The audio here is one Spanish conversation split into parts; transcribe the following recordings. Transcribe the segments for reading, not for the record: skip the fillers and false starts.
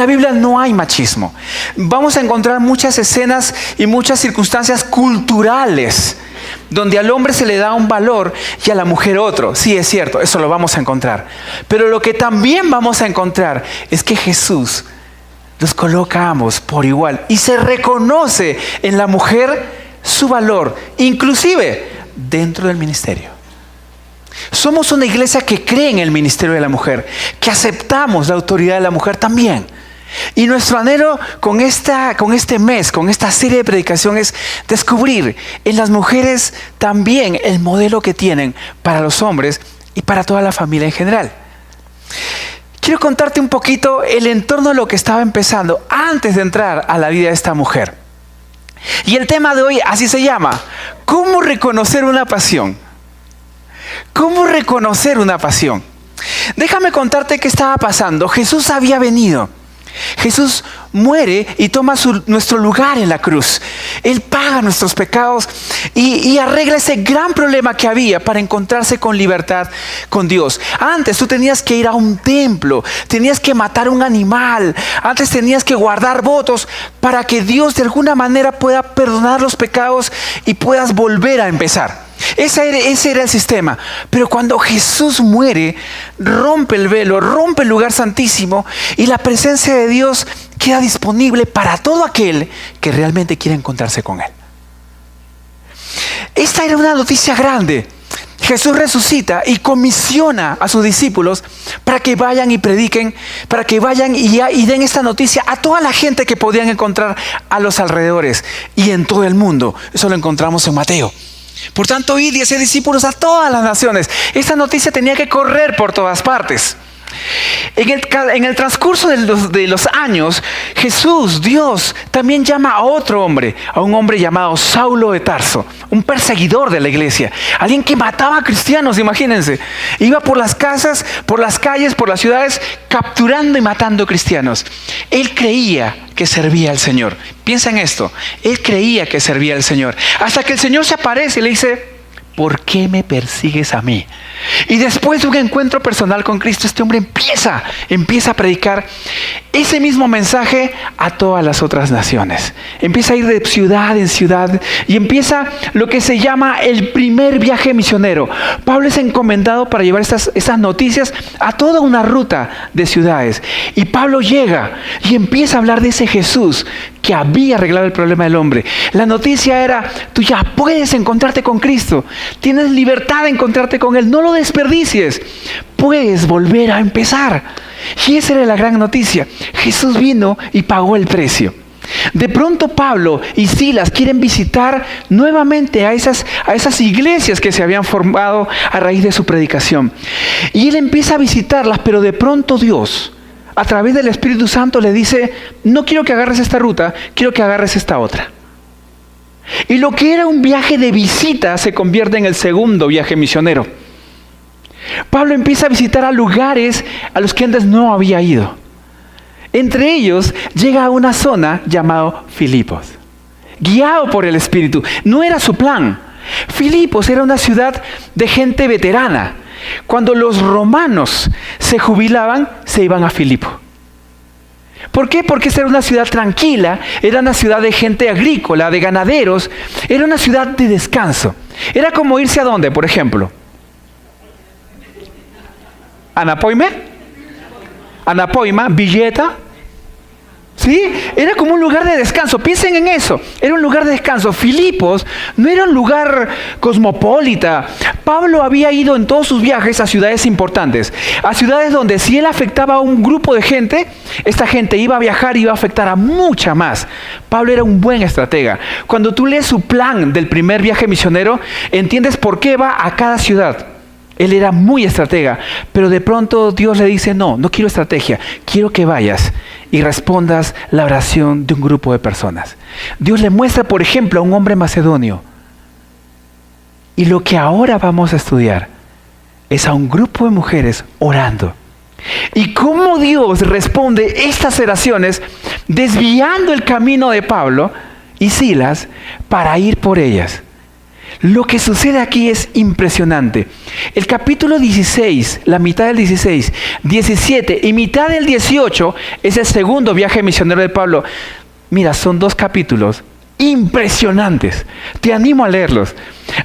la Biblia no hay machismo. Vamos a encontrar muchas escenas y muchas circunstancias culturales donde al hombre se le da un valor y a la mujer otro. Sí, es cierto, eso lo vamos a encontrar. Pero lo que también vamos a encontrar es que Jesús los coloca a ambos por igual y se reconoce en la mujer su valor, inclusive dentro del ministerio. Somos una iglesia que cree en el ministerio de la mujer, que aceptamos la autoridad de la mujer también. Y nuestro anhelo con este mes, con esta serie de predicaciones, es descubrir en las mujeres también el modelo que tienen para los hombres y para toda la familia en general. Quiero contarte un poquito el entorno de lo que estaba empezando antes de entrar a la vida de esta mujer. Y el tema de hoy así se llama: ¿cómo reconocer una pasión? ¿Cómo reconocer una pasión? Déjame contarte qué estaba pasando. Jesús había venido. Jesús muere y toma nuestro lugar en la cruz. Él paga nuestros pecados y arregla ese gran problema que había para encontrarse con libertad con Dios. Antes tú tenías que ir a un templo, tenías que matar un animal, antes tenías que guardar votos para que Dios de alguna manera pueda perdonar los pecados y puedas volver a empezar. Ese era el sistema. Pero cuando Jesús muere, rompe el velo, rompe el lugar santísimo y la presencia de Dios queda disponible para todo aquel que realmente quiere encontrarse con Él. Esta era una noticia grande. Jesús resucita y comisiona a sus discípulos para que vayan y prediquen, para que vayan y den esta noticia a toda la gente que podían encontrar a los alrededores y en todo el mundo. Eso lo encontramos en Mateo. Por tanto, id y haced discípulos a todas las naciones. Esta noticia tenía que correr por todas partes. En el transcurso de los años, Jesús, Dios, también llama a otro hombre, a un hombre llamado Saulo de Tarso, un perseguidor de la iglesia, alguien que mataba a cristianos, imagínense. Iba por las casas, por las calles, por las ciudades, capturando y matando cristianos. Él creía que servía al Señor. Piensa en esto, él creía que servía al Señor. Hasta que el Señor se aparece y le dice: ¿por qué me persigues a mí? Y después de un encuentro personal con Cristo, este hombre empieza a predicar ese mismo mensaje a todas las otras naciones. Empieza a ir de ciudad en ciudad y empieza lo que se llama el primer viaje misionero. Pablo es encomendado para llevar estas noticias a toda una ruta de ciudades. Y Pablo llega y empieza a hablar de ese Jesús que había arreglado el problema del hombre. La noticia era: tú ya puedes encontrarte con Cristo. Tienes libertad de encontrarte con Él. No lo desperdicies. Puedes volver a empezar. Y esa era la gran noticia. Jesús vino y pagó el precio. De pronto Pablo y Silas quieren visitar nuevamente a esas iglesias que se habían formado a raíz de su predicación. Y él empieza a visitarlas, pero de pronto Dios, a través del Espíritu Santo, le dice: no quiero que agarres esta ruta, quiero que agarres esta otra. Y lo que era un viaje de visita se convierte en el segundo viaje misionero. Pablo empieza a visitar a lugares a los que antes no había ido. Entre ellos llega a una zona llamada Filipos, guiado por el Espíritu. No era su plan. Filipos era una ciudad de gente veterana. Cuando los romanos se jubilaban, se iban a Filipo. ¿Por qué? Porque esta era una ciudad tranquila, era una ciudad de gente agrícola, de ganaderos, era una ciudad de descanso. Era como irse a ¿dónde, por ejemplo? Anapoima, Villeta. ¿Sí? Era como un lugar de descanso. Piensen en eso. Era un lugar de descanso. Filipos no era un lugar cosmopolita. Pablo había ido en todos sus viajes a ciudades importantes. A ciudades donde si él afectaba a un grupo de gente, esta gente iba a viajar y iba a afectar a mucha más. Pablo era un buen estratega. Cuando tú lees su plan del primer viaje misionero, entiendes por qué va a cada ciudad. Él era muy estratega, pero de pronto Dios le dice: no quiero estrategia, quiero que vayas y respondas la oración de un grupo de personas. Dios le muestra, por ejemplo, a un hombre macedonio. Y lo que ahora vamos a estudiar es a un grupo de mujeres orando. Y cómo Dios responde estas oraciones desviando el camino de Pablo y Silas para ir por ellas. Lo que sucede aquí es impresionante. El capítulo 16, la mitad del 16, 17 y mitad del 18 es el segundo viaje misionero de Pablo. Mira, son 2 capítulos impresionantes. Te animo a leerlos.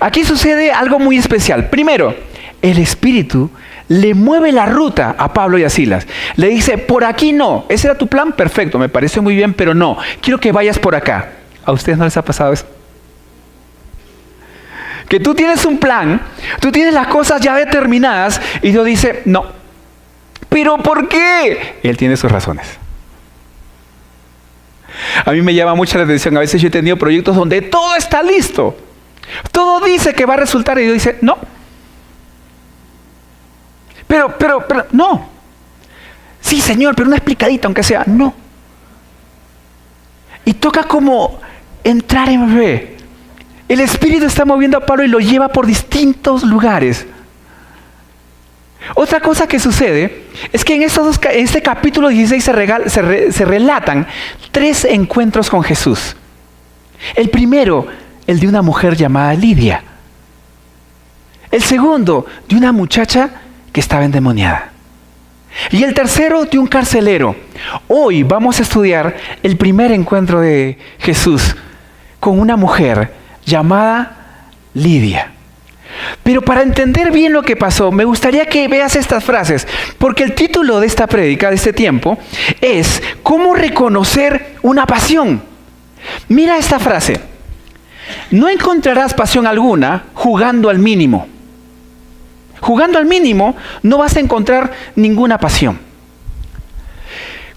Aquí sucede algo muy especial. Primero, el Espíritu le mueve la ruta a Pablo y a Silas. Le dice, por aquí no. ¿Ese era tu plan? Perfecto, me parece muy bien, pero no. Quiero que vayas por acá. ¿A ustedes no les ha pasado eso? Que tú tienes un plan, tú tienes las cosas ya determinadas y Dios dice, no. ¿Pero por qué? Él tiene sus razones. A mí me llama mucho la atención. A veces yo he tenido proyectos donde todo está listo. Todo dice que va a resultar y Dios dice, no. Pero, no. Sí, Señor, pero una explicadita, aunque sea, no. Y toca como entrar en fe. El Espíritu está moviendo a Pablo y lo lleva por distintos lugares. Otra cosa que sucede es que en este capítulo 16 se relatan 3 encuentros con Jesús. El primero, el de una mujer llamada Lidia. El segundo, de una muchacha que estaba endemoniada. Y el tercero, de un carcelero. Hoy vamos a estudiar el primer encuentro de Jesús con una mujer llamada Lidia. Pero para entender bien lo que pasó, me gustaría que veas estas frases, porque el título de esta prédica, de este tiempo, es ¿cómo reconocer una pasión? Mira esta frase: no encontrarás pasión alguna jugando al mínimo. Jugando al mínimo no vas a encontrar ninguna pasión.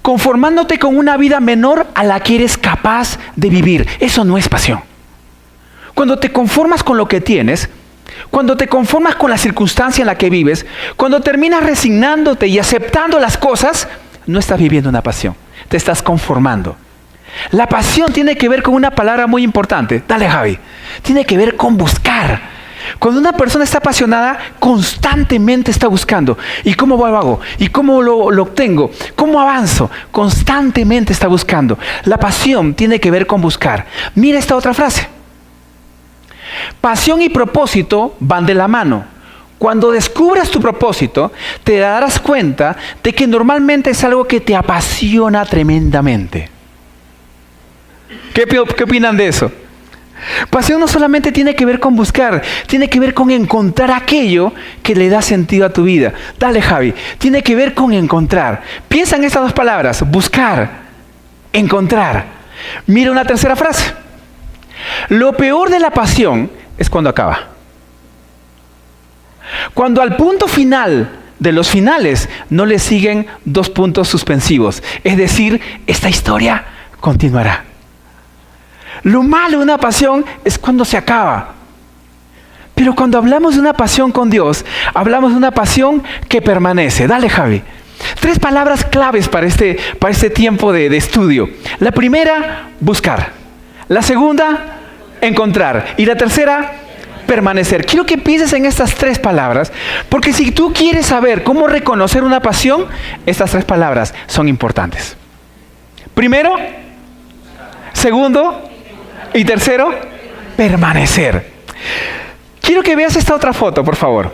Conformándote con una vida menor a la que eres capaz de vivir, eso no es pasión. Cuando te conformas con lo que tienes, cuando te conformas con la circunstancia en la que vives, cuando terminas resignándote y aceptando las cosas, no estás viviendo una pasión, te estás conformando. La pasión tiene que ver con una palabra muy importante. Dale, Javi. Tiene que ver con buscar. Cuando una persona está apasionada, constantemente está buscando. ¿Y cómo lo hago? ¿Y cómo lo obtengo? ¿Cómo avanzo? Constantemente está buscando. La pasión tiene que ver con buscar. Mira esta otra frase. Pasión y propósito van de la mano. Cuando descubras tu propósito, te darás cuenta de que normalmente es algo que te apasiona tremendamente. ¿Qué opinan de eso? Pasión no solamente tiene que ver con buscar, tiene que ver con encontrar aquello que le da sentido a tu vida. Dale, Javi, tiene que ver con encontrar. Piensa en estas 2 palabras, buscar, encontrar. Mira una tercera frase. Lo peor de la pasión es cuando acaba. Cuando al punto final de los finales no le siguen 2 puntos suspensivos. Es decir, esta historia continuará. Lo malo de una pasión es cuando se acaba. Pero cuando hablamos de una pasión con Dios, hablamos de una pasión que permanece. Dale, Javi. 3 palabras claves para este tiempo de estudio. La primera, buscar. La segunda, encontrar. Y la tercera, permanecer. Quiero que pienses en estas 3 palabras, porque si tú quieres saber cómo reconocer una pasión, estas 3 palabras son importantes. Primero, segundo y tercero, permanecer. Quiero que veas esta otra foto, por favor.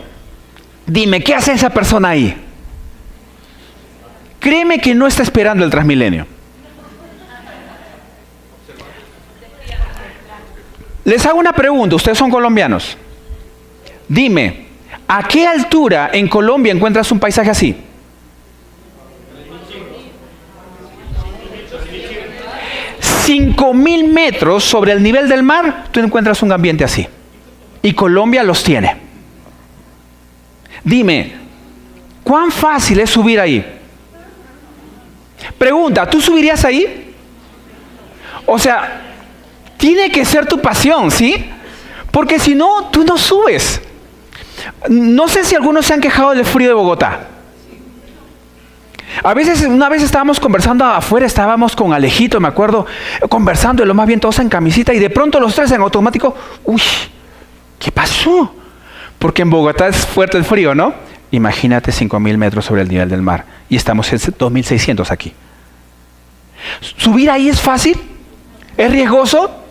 Dime, ¿qué hace esa persona ahí? Créeme que no está esperando el Transmilenio. Les hago una pregunta, ustedes son colombianos. Dime, ¿a qué altura en Colombia encuentras un paisaje así? 5.000 metros sobre el nivel del mar, tú encuentras un ambiente así. Y Colombia los tiene. Dime, ¿cuán fácil es subir ahí? Pregunta, ¿tú subirías ahí? O sea, tiene que ser tu pasión, ¿sí? Porque si no, tú no subes. No sé si algunos se han quejado del frío de Bogotá. Una vez estábamos conversando afuera, estábamos con Alejito, me acuerdo, conversando, y lo más bien todos en camisita, y de pronto los 3 en automático, uy, ¿qué pasó? Porque en Bogotá es fuerte el frío, ¿no? Imagínate 5.000 metros sobre el nivel del mar, y estamos en 2.600 aquí. ¿Subir ahí es fácil? ¿Es riesgoso?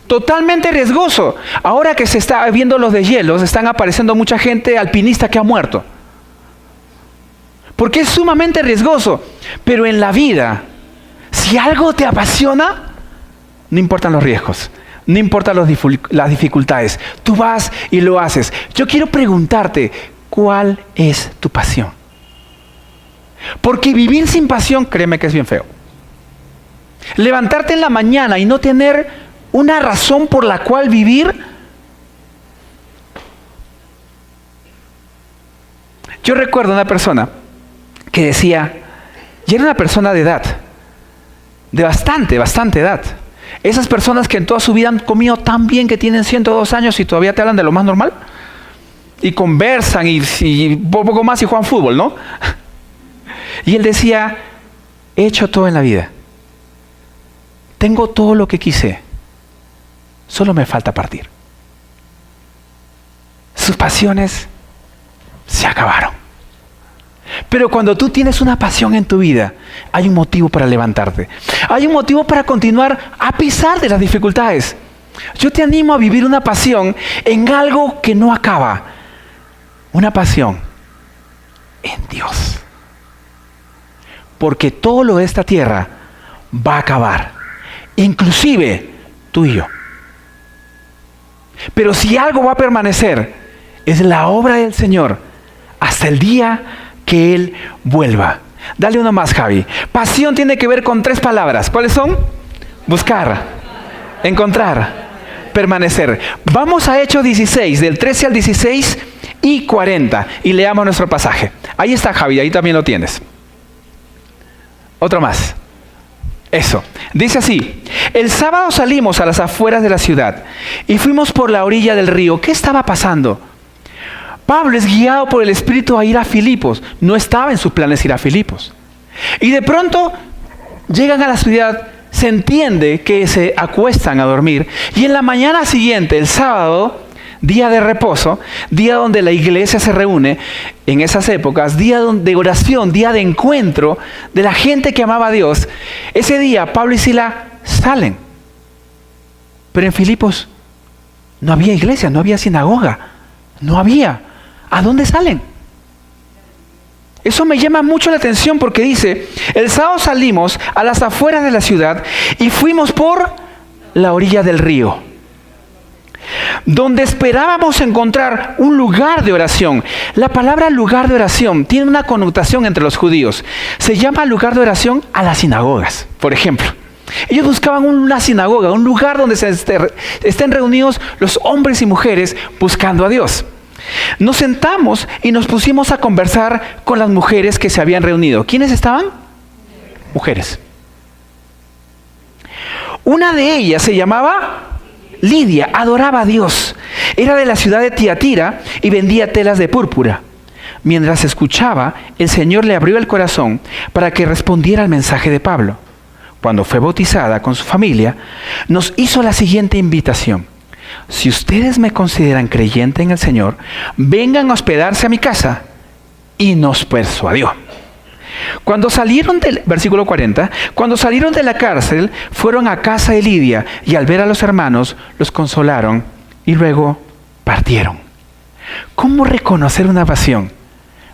Totalmente riesgoso. Ahora que se está viendo los deshielos, están apareciendo mucha gente alpinista que ha muerto. Porque es sumamente riesgoso. Pero en la vida, si algo te apasiona, no importan los riesgos, no importan las dificultades. Tú vas y lo haces. Yo quiero preguntarte, ¿cuál es tu pasión? Porque vivir sin pasión, créeme que es bien feo. Levantarte en la mañana y no tener una razón por la cual vivir. Yo recuerdo una persona que decía, y era una persona de edad, de bastante edad. Esas personas que en toda su vida han comido tan bien, que tienen 102 años y todavía te hablan de lo más normal. Y conversan y poco más y juegan fútbol, ¿no? Y él decía, he hecho todo en la vida. Tengo todo lo que quise. Solo me falta partir. Sus pasiones se acabaron. Pero cuando tú tienes una pasión en tu vida, hay un motivo para levantarte. Hay un motivo para continuar a pesar de las dificultades. Yo te animo a vivir una pasión en algo que no acaba. Una pasión en Dios. Porque todo lo de esta tierra va a acabar. Inclusive tú y yo. Pero si algo va a permanecer, es la obra del Señor hasta el día que Él vuelva. Dale uno más, Javi. Pasión tiene que ver con 3 palabras. ¿Cuáles son? Buscar, encontrar, permanecer. Vamos a Hechos 16, del 13 al 16 y 40. Y leamos nuestro pasaje. Ahí está, Javi, ahí también lo tienes. Otro más. Eso. Dice así: el sábado salimos a las afueras de la ciudad y fuimos por la orilla del río. ¿Qué estaba pasando? Pablo es guiado por el Espíritu a ir a Filipos. No estaba en sus planes ir a Filipos. Y de pronto llegan a la ciudad, se entiende que se acuestan a dormir. Y en la mañana siguiente, el sábado, día de reposo, día donde la iglesia se reúne en esas épocas, día de oración, día de encuentro de la gente que amaba a Dios. Ese día Pablo y Sila salen. Pero en Filipos no había iglesia, no había sinagoga, no había. ¿A dónde salen? Eso me llama mucho la atención porque dice, el sábado salimos a las afueras de la ciudad y fuimos por la orilla del río, donde esperábamos encontrar un lugar de oración. La palabra lugar de oración tiene una connotación entre los judíos. Se llama lugar de oración a las sinagogas, por ejemplo. Ellos buscaban una sinagoga, un lugar donde estén reunidos los hombres y mujeres buscando a Dios. Nos sentamos y nos pusimos a conversar con las mujeres que se habían reunido. ¿Quiénes estaban? Mujeres. Una de ellas se llamaba Lidia, adoraba a Dios. Era de la ciudad de Tiatira y vendía telas de púrpura. Mientras escuchaba, el Señor le abrió el corazón para que respondiera al mensaje de Pablo. Cuando fue bautizada con su familia, nos hizo la siguiente invitación: si ustedes me consideran creyente en el Señor, vengan a hospedarse a mi casa. Y nos persuadió. Cuando salieron versículo 40, cuando salieron de la cárcel, fueron a casa de Lidia y al ver a los hermanos, los consolaron y luego partieron. ¿Cómo reconocer una pasión?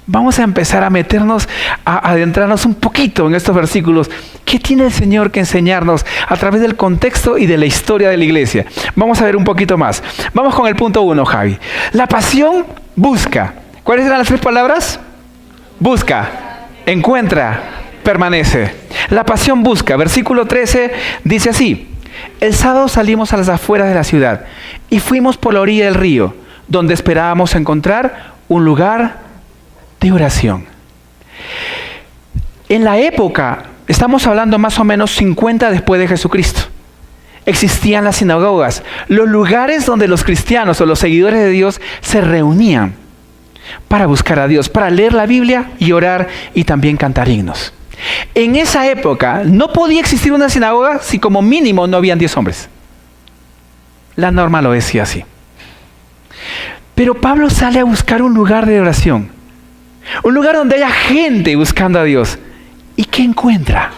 Vamos a empezar a meternos, a adentrarnos un poquito en estos versículos. ¿Qué tiene el Señor que enseñarnos a través del contexto y de la historia de la iglesia? Vamos a ver un poquito más. Vamos con el punto 1, Javi. La pasión busca. ¿Cuáles eran las 3 palabras? Busca, encuentra, permanece. La pasión busca. Versículo 13 dice así: el sábado salimos a las afueras de la ciudad y fuimos por la orilla del río, donde esperábamos encontrar un lugar de oración. En la época, estamos hablando más o menos 50 después de Jesucristo, existían las sinagogas, los lugares donde los cristianos o los seguidores de Dios se reunían para buscar a Dios, para leer la Biblia y orar y también cantar himnos. En esa época no podía existir una sinagoga si como mínimo no habían 10 hombres. La norma lo decía así. Pero Pablo sale a buscar un lugar de oración. Un lugar donde haya gente buscando a Dios. ¿Y qué encuentra?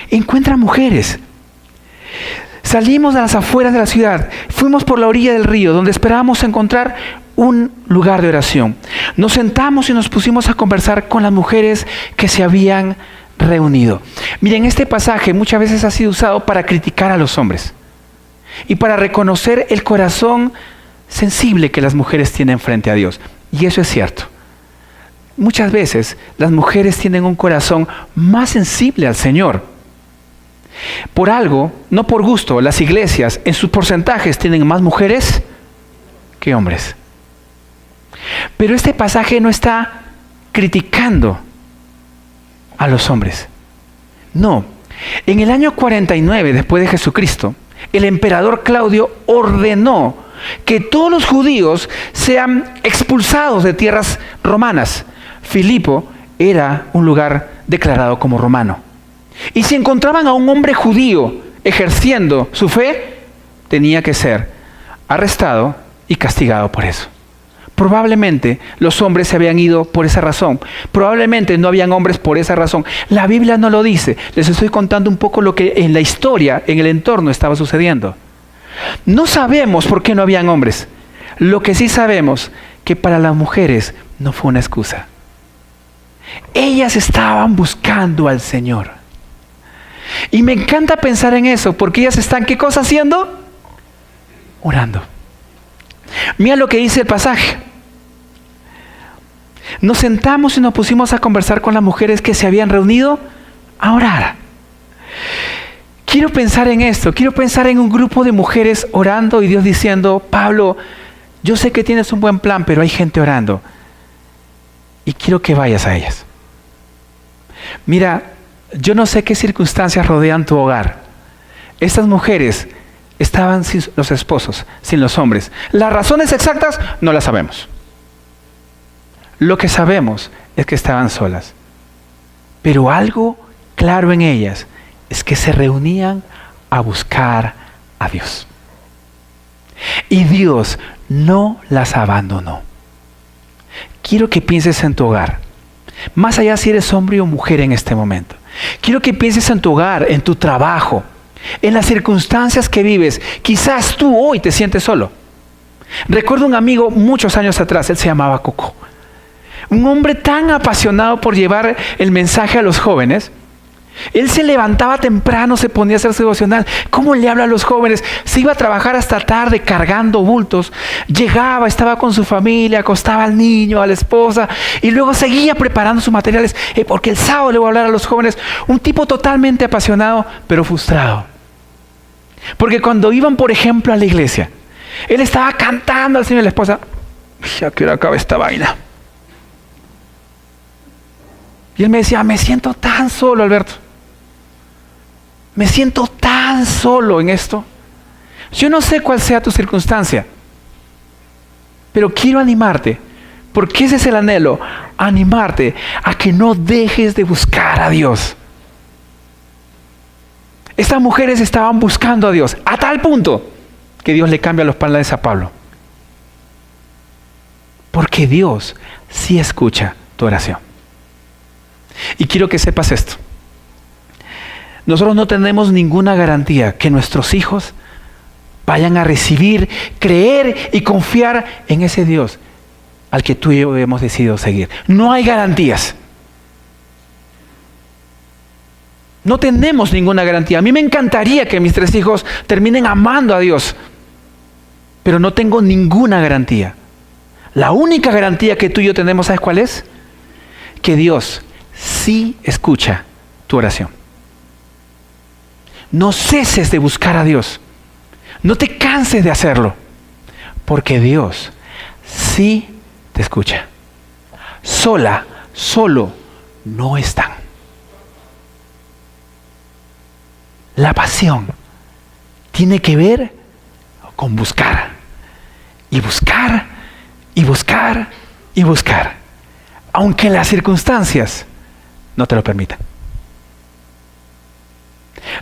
Encuentra mujeres. Salimos a las afueras de la ciudad, fuimos por la orilla del río, donde esperábamos encontrar un lugar de oración. Nos sentamos y nos pusimos a conversar con las mujeres que se habían reunido. Miren, este pasaje muchas veces ha sido usado para criticar a los hombres y para reconocer el corazón sensible que las mujeres tienen frente a Dios. Y eso es cierto. Muchas veces las mujeres tienen un corazón más sensible al Señor. Por algo, no por gusto, las iglesias en sus porcentajes tienen más mujeres que hombres. Pero este pasaje no está criticando a los hombres. No. En el año 49 después de Jesucristo, el emperador Claudio ordenó que todos los judíos sean expulsados de tierras romanas. Filipo era un lugar declarado como romano. Y si encontraban a un hombre judío ejerciendo su fe, tenía que ser arrestado y castigado por eso. Probablemente los hombres se habían ido por esa razón. Probablemente no habían hombres por esa razón. La Biblia no lo dice. Les estoy contando un poco lo que en la historia, en el entorno estaba sucediendo. No sabemos por qué no habían hombres. Lo que sí sabemos, que para las mujeres no fue una excusa. Ellas estaban buscando al Señor. Y me encanta pensar en eso, porque ellas están, ¿qué cosa haciendo? Orando. Mira lo que dice el pasaje. Nos sentamos y nos pusimos a conversar con las mujeres que se habían reunido a orar. Quiero pensar en esto, quiero pensar en un grupo de mujeres orando y Dios diciendo, Pablo, yo sé que tienes un buen plan, pero hay gente orando y quiero que vayas a ellas. Mira, yo no sé qué circunstancias rodean tu hogar. Estas mujeres estaban sin los esposos, sin los hombres. Las razones exactas no las sabemos. Lo que sabemos es que estaban solas. Pero algo claro en ellas es que se reunían a buscar a Dios. Y Dios no las abandonó. Quiero que pienses en tu hogar. Más allá si eres hombre o mujer en este momento. Quiero que pienses en tu hogar, en tu trabajo, en las circunstancias que vives. Quizás tú hoy te sientes solo. Recuerdo un amigo muchos años atrás, él se llamaba Coco. Un hombre tan apasionado por llevar el mensaje a los jóvenes. Él se levantaba temprano, se ponía a hacer su devocional. ¿Cómo le habla a los jóvenes? Se iba a trabajar hasta tarde cargando bultos. Llegaba, estaba con su familia, acostaba al niño, a la esposa y luego seguía preparando sus materiales porque el sábado le voy a hablar a los jóvenes. Un tipo totalmente apasionado, pero frustrado. Porque cuando iban, por ejemplo, a la iglesia, él estaba cantando al Señor y la esposa, ¿a qué hora acaba esta vaina? Y él me decía, me siento tan solo, Alberto. Me siento tan solo en esto. Yo no sé cuál sea tu circunstancia, pero quiero animarte, porque ese es el anhelo, animarte a que no dejes de buscar a Dios. Estas mujeres estaban buscando a Dios, a tal punto que Dios le cambia los planes a Pablo. Porque Dios sí escucha tu oración. Y quiero que sepas esto. Nosotros no tenemos ninguna garantía que nuestros hijos vayan a recibir, creer y confiar en ese Dios al que tú y yo hemos decidido seguir. No hay garantías. No tenemos ninguna garantía. A mí me encantaría que mis 3 hijos terminen amando a Dios, pero no tengo ninguna garantía. La única garantía que tú y yo tenemos, ¿sabes cuál es? Que Dios sí escucha tu oración. No ceses de buscar a Dios. No te canses de hacerlo, porque Dios sí te escucha. Solo no están. La pasión tiene que ver con buscar. Y buscar, y buscar, y buscar. Aunque las circunstancias no te lo permitan.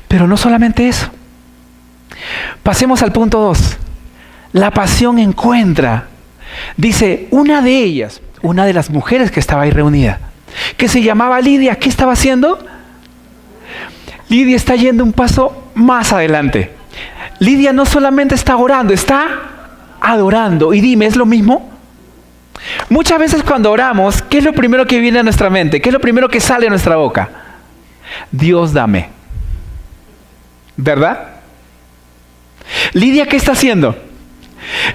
Pero no solamente eso. Pasemos al punto 2. La pasión encuentra. Dice, una de ellas, una de las mujeres que estaba ahí reunida, que se llamaba Lidia, ¿qué estaba haciendo? Lidia está yendo un paso más adelante. Lidia no solamente está orando, está adorando. Y dime, ¿es lo mismo? Muchas veces cuando oramos, ¿qué es lo primero que viene a nuestra mente? ¿Qué es lo primero que sale a nuestra boca? Dios, dame. ¿Verdad? Lidia, ¿qué está haciendo?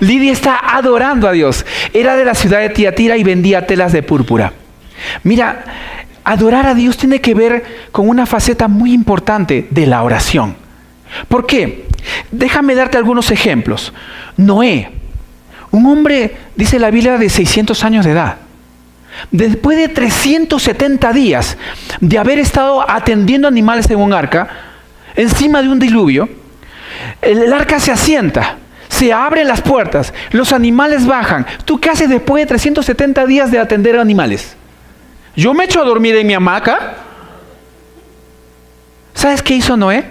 Lidia está adorando a Dios. Era de la ciudad de Tiatira y vendía telas de púrpura. Mira, adorar a Dios tiene que ver con una faceta muy importante de la oración. ¿Por qué? Déjame darte algunos ejemplos. Noé, un hombre, dice la Biblia, de 600 años de edad. Después de 370 días de haber estado atendiendo animales en un arca, encima de un diluvio, el arca se asienta, se abren las puertas, los animales bajan. ¿Tú qué haces después de 370 días de atender animales? Yo me echo a dormir en mi hamaca. ¿Sabes qué hizo Noé?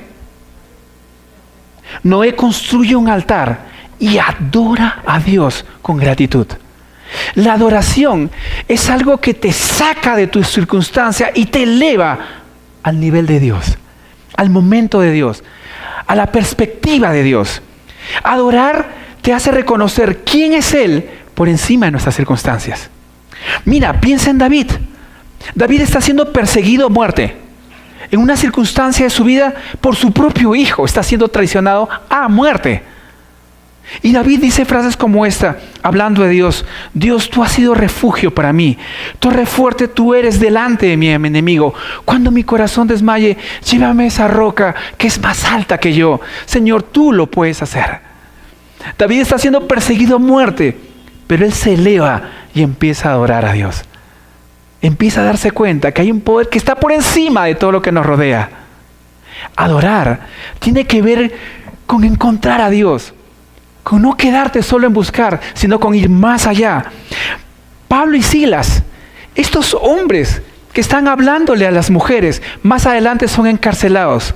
Noé construye un altar y adora a Dios con gratitud. La adoración es algo que te saca de tu circunstancia y te eleva al nivel de Dios, al momento de Dios, a la perspectiva de Dios. Adorar te hace reconocer quién es Él por encima de nuestras circunstancias. Mira, piensa en David. David está siendo perseguido a muerte. En una circunstancia de su vida, por su propio hijo, está siendo traicionado a muerte. Y David dice frases como esta, hablando de Dios: Dios, tú has sido refugio para mí. Torre fuerte tú eres delante de mi enemigo. Cuando mi corazón desmaye, llévame a esa roca que es más alta que yo. Señor, tú lo puedes hacer. David está siendo perseguido a muerte, pero él se eleva y empieza a adorar a Dios. Empieza a darse cuenta que hay un poder que está por encima de todo lo que nos rodea. Adorar tiene que ver con encontrar a Dios, con no quedarte solo en buscar, sino con ir más allá. Pablo y Silas, estos hombres que están hablándole a las mujeres, más adelante son encarcelados.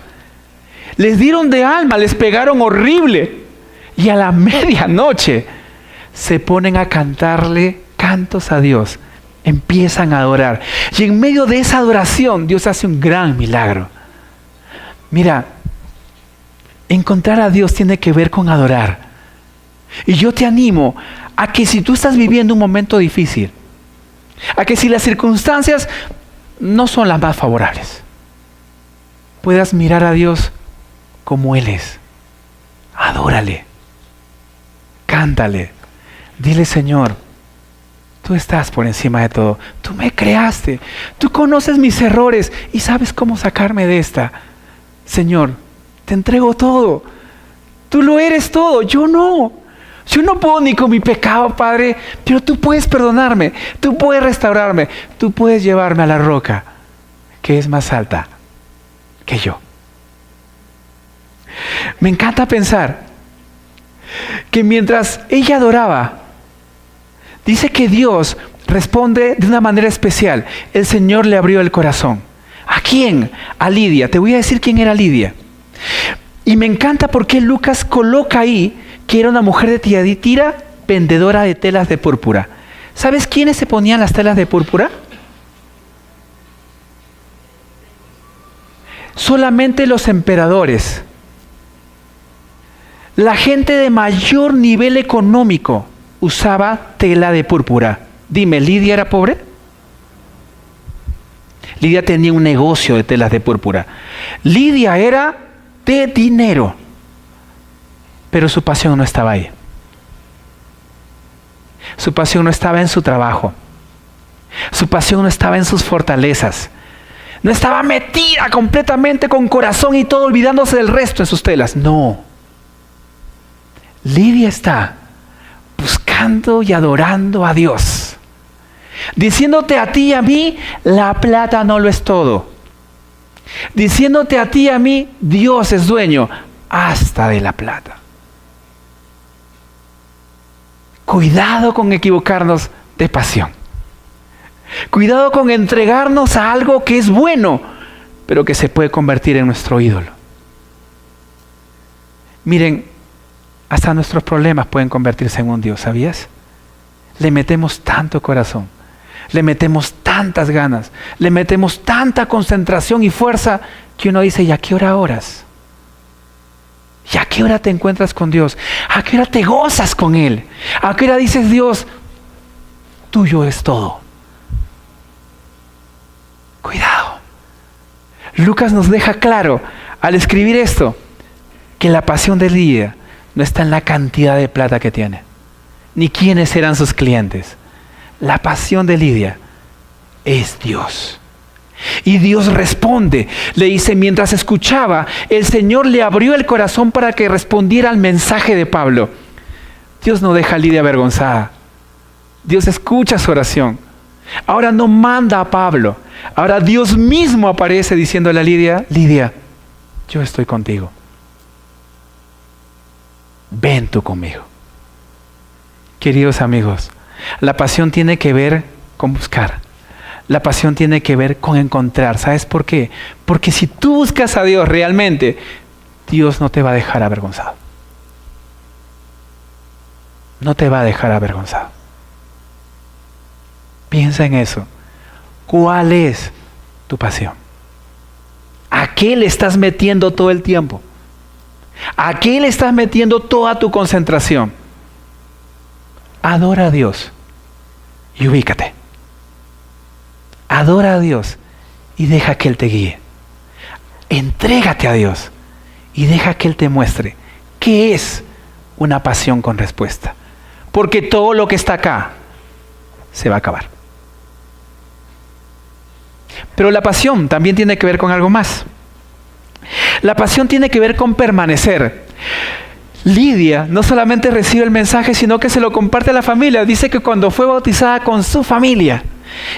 Les dieron de alma, les pegaron horrible. Y a la medianoche se ponen a cantarle cantos a Dios. Empiezan a adorar. Y en medio de esa adoración, Dios hace un gran milagro. Mira, encontrar a Dios tiene que ver con adorar. Y yo te animo a que si tú estás viviendo un momento difícil, a que si las circunstancias no son las más favorables, puedas mirar a Dios como Él es. Adórale. Cántale. Dile: Señor, tú estás por encima de todo. Tú me creaste. Tú conoces mis errores y sabes cómo sacarme de esta. Señor, te entrego todo. Tú lo eres todo. Yo no. Yo no puedo ni con mi pecado, Padre, pero tú puedes perdonarme. Tú puedes restaurarme. Tú puedes llevarme a la roca que es más alta que yo. Me encanta pensar que mientras ella adoraba, dice que Dios responde de una manera especial. El Señor le abrió el corazón. ¿A quién? A Lidia. Te voy a decir quién era Lidia. Y me encanta porque Lucas coloca ahí que era una mujer de Tiatira, vendedora de telas de púrpura. ¿Sabes quiénes se ponían las telas de púrpura? Solamente los emperadores. La gente de mayor nivel económico usaba tela de púrpura. Dime, ¿Lidia era pobre? Lidia tenía un negocio de telas de púrpura. Lidia era de dinero, pero su pasión no estaba ahí. Su pasión no estaba en su trabajo. Su pasión no estaba en sus fortalezas. No estaba metida completamente con corazón y todo, olvidándose del resto de sus telas. No. Lidia está buscando y adorando a Dios, diciéndote a ti y a mí: la plata no lo es todo. Diciéndote a ti y a mí: Dios es dueño hasta de la plata. Cuidado con equivocarnos de pasión. Cuidado con entregarnos a algo que es bueno, pero que se puede convertir en nuestro ídolo. Miren, hasta nuestros problemas pueden convertirse en un Dios, ¿sabías? Le metemos tanto corazón, le metemos tantas ganas, le metemos tanta concentración y fuerza que uno dice: ¿y a qué hora oras? ¿Y a qué hora te encuentras con Dios? ¿A qué hora te gozas con Él? ¿A qué hora dices, Dios, tuyo es todo? Cuidado. Lucas nos deja claro al escribir esto que la pasión de Lidia no está en la cantidad de plata que tiene, ni quiénes eran sus clientes. La pasión de Lidia es Dios. Y Dios responde, le dice, mientras escuchaba, el Señor le abrió el corazón para que respondiera al mensaje de Pablo. Dios no deja a Lidia avergonzada. Dios escucha su oración. Ahora no manda a Pablo. Ahora Dios mismo aparece diciéndole a Lidia, Lidia, yo estoy contigo. Ven tú conmigo. Queridos amigos, la pasión tiene que ver con buscar. La pasión tiene que ver con encontrar. ¿Sabes por qué? Porque si tú buscas a Dios realmente, Dios no te va a dejar avergonzado. No te va a dejar avergonzado. Piensa en eso. ¿Cuál es tu pasión? ¿A qué le estás metiendo todo el tiempo? ¿A qué le estás metiendo toda tu concentración? Adora a Dios y ubícate. Adora a Dios y deja que Él te guíe. Entrégate a Dios y deja que Él te muestre qué es una pasión con respuesta. Porque todo lo que está acá se va a acabar. Pero la pasión también tiene que ver con algo más. La pasión tiene que ver con permanecer. Lidia no solamente recibe el mensaje, sino que se lo comparte a la familia. Dice que cuando fue bautizada con su familia.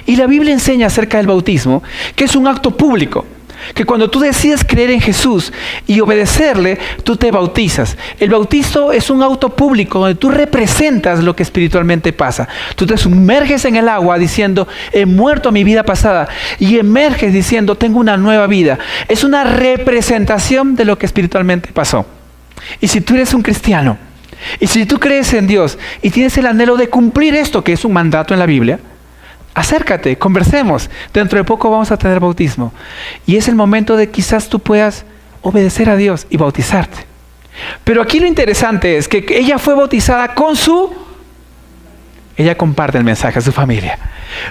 Y la Biblia enseña acerca del bautismo, que es un acto público. Que cuando tú decides creer en Jesús y obedecerle, tú te bautizas. El bautizo es un acto público donde tú representas lo que espiritualmente pasa. Tú te sumerges en el agua diciendo, he muerto a mi vida pasada. Y emerges diciendo, tengo una nueva vida. Es una representación de lo que espiritualmente pasó. Y si tú eres un cristiano, y si tú crees en Dios, y tienes el anhelo de cumplir esto, que es un mandato en la Biblia, acércate, conversemos. Dentro de poco vamos a tener bautismo. Y es el momento de quizás tú puedas obedecer a Dios y bautizarte. Pero aquí lo interesante es que ella fue bautizada con ella comparte el mensaje a su familia.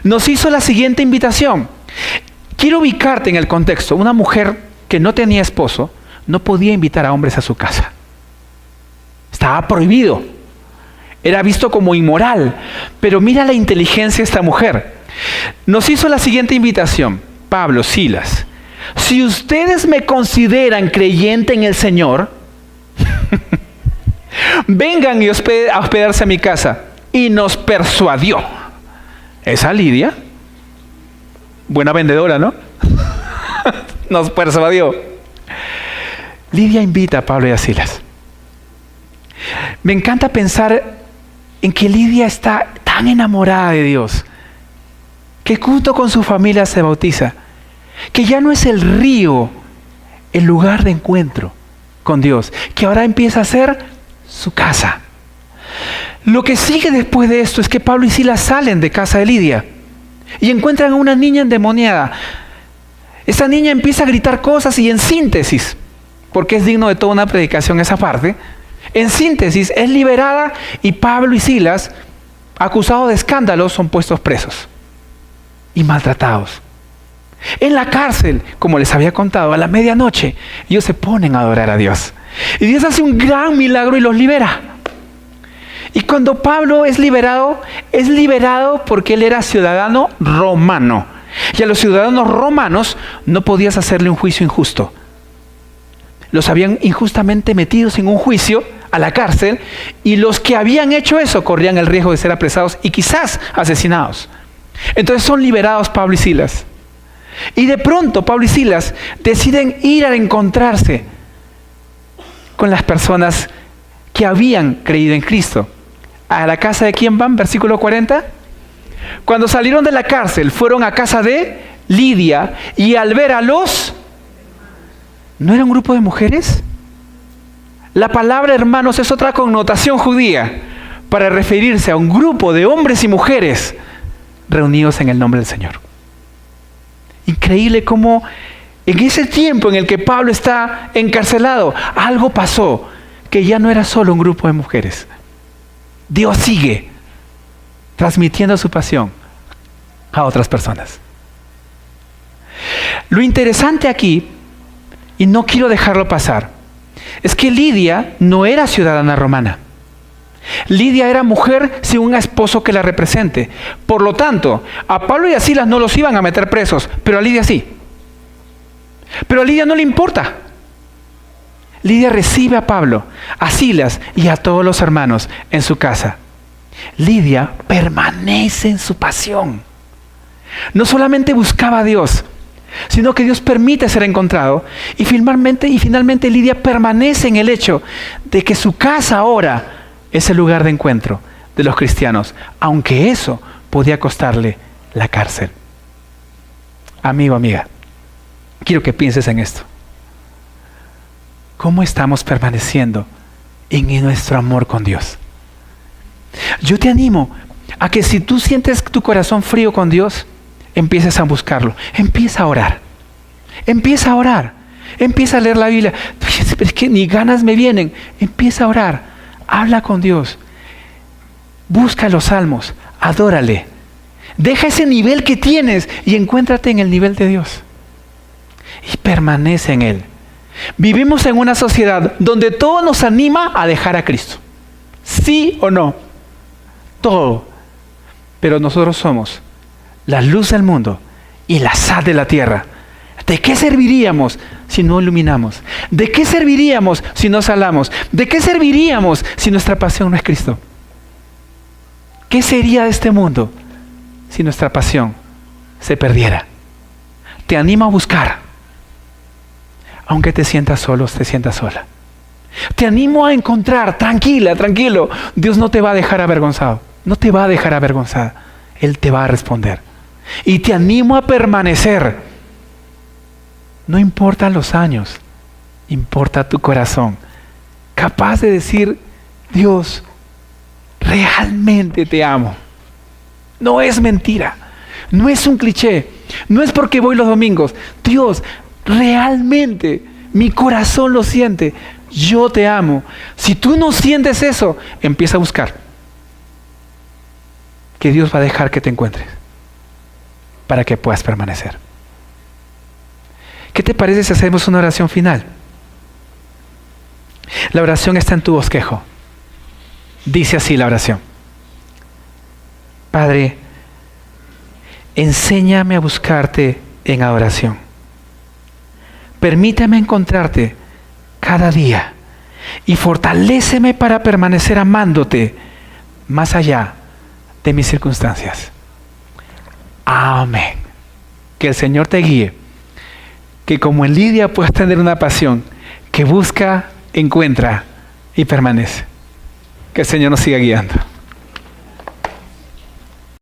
Nos hizo la siguiente invitación. Quiero ubicarte en el contexto. Una mujer que no tenía esposo no podía invitar a hombres a su casa. Estaba prohibido. Era visto como inmoral. Pero mira la inteligencia de esta mujer. Nos hizo la siguiente invitación. Pablo, Silas, si ustedes me consideran creyente en el Señor, vengan y a hospedarse a mi casa. Y nos persuadió. Esa Lidia, buena vendedora, ¿no? Nos persuadió. Lidia invita a Pablo y a Silas. Me encanta pensar en que Lidia está tan enamorada de Dios que junto con su familia se bautiza, que ya no es el río el lugar de encuentro con Dios, que ahora empieza a ser su casa. Lo que sigue después de esto es que Pablo y Silas salen de casa de Lidia y encuentran a una niña endemoniada. Esa niña empieza a gritar cosas y en síntesis, porque es digno de toda una predicación esa parte, en síntesis es liberada y Pablo y Silas, acusados de escándalos, son puestos presos y maltratados. En la cárcel, como les había contado, a la medianoche, ellos se ponen a adorar a Dios. Y Dios hace un gran milagro y los libera. Y cuando Pablo es liberado porque él era ciudadano romano. Y a los ciudadanos romanos no podías hacerle un juicio injusto. Los habían injustamente metido sin un juicio a la cárcel y los que habían hecho eso corrían el riesgo de ser apresados y quizás asesinados. Entonces son liberados Pablo y Silas. Y de pronto Pablo y Silas deciden ir a encontrarse con las personas que habían creído en Cristo. ¿A la casa de quién van? Versículo 40. Cuando salieron de la cárcel, fueron a casa de Lidia y al ver a los... ¿No era un grupo de mujeres? La palabra hermanos es otra connotación judía para referirse a un grupo de hombres y mujeres reunidos en el nombre del Señor. Increíble cómo En ese tiempo en el que Pablo está encarcelado, algo pasó, que ya no era solo un grupo de mujeres. Dios sigue transmitiendo su pasión a otras personas. Lo interesante aquí, y no quiero dejarlo pasar, es que Lidia no era ciudadana romana. Lidia era mujer sin un esposo que la represente. Por lo tanto, a Pablo y a Silas no los iban a meter presos, pero a Lidia sí. Pero a Lidia no le importa. Lidia recibe a Pablo, a Silas y a todos los hermanos en su casa. Lidia permanece en su pasión. No solamente buscaba a Dios, sino que Dios permite ser encontrado. Y finalmente Lidia permanece en el hecho de que su casa ahora es el lugar de encuentro de los cristianos, aunque eso podía costarle la cárcel. Amigo, amiga, quiero que pienses en esto. ¿Cómo estamos permaneciendo en nuestro amor con Dios? Yo te animo a que si tú sientes tu corazón frío con Dios, empieces a buscarlo. Empieza a orar. Empieza a orar. Empieza a leer la Biblia. Pero es que ni ganas me vienen. Empieza a orar. Habla con Dios. Busca los salmos. Adórale. Deja ese nivel que tienes y encuéntrate en el nivel de Dios. Y permanece en Él. Vivimos en una sociedad donde todo nos anima a dejar a Cristo. ¿Sí o no? Todo. Pero nosotros somos la luz del mundo y la sal de la tierra. ¿De qué serviríamos si no iluminamos? ¿De qué serviríamos si no salamos? ¿De qué serviríamos si nuestra pasión no es Cristo? ¿Qué sería de este mundo si nuestra pasión se perdiera? Te animo a buscar. Aunque te sientas solo, te sientas sola. Te animo a encontrar, tranquilo. Dios no te va a dejar avergonzado. No te va a dejar avergonzada. Él te va a responder. Y te animo a permanecer. No importan los años, importa tu corazón. Capaz de decir, Dios, realmente te amo. No es mentira. No es un cliché. No es porque voy los domingos. Dios, realmente mi corazón lo siente. Yo te amo. Si tú no sientes eso, empieza a buscar. Que Dios va a dejar que te encuentres para que puedas permanecer. ¿Qué te parece si hacemos una oración final? La oración está en tu bosquejo. Dice así la oración: Padre, enséñame a buscarte en adoración. Permíteme encontrarte cada día y fortaléceme para permanecer amándote más allá de mis circunstancias. Amén. Que el Señor te guíe. Que como en Lidia puedas tener una pasión que busca, encuentra y permanece. Que el Señor nos siga guiando.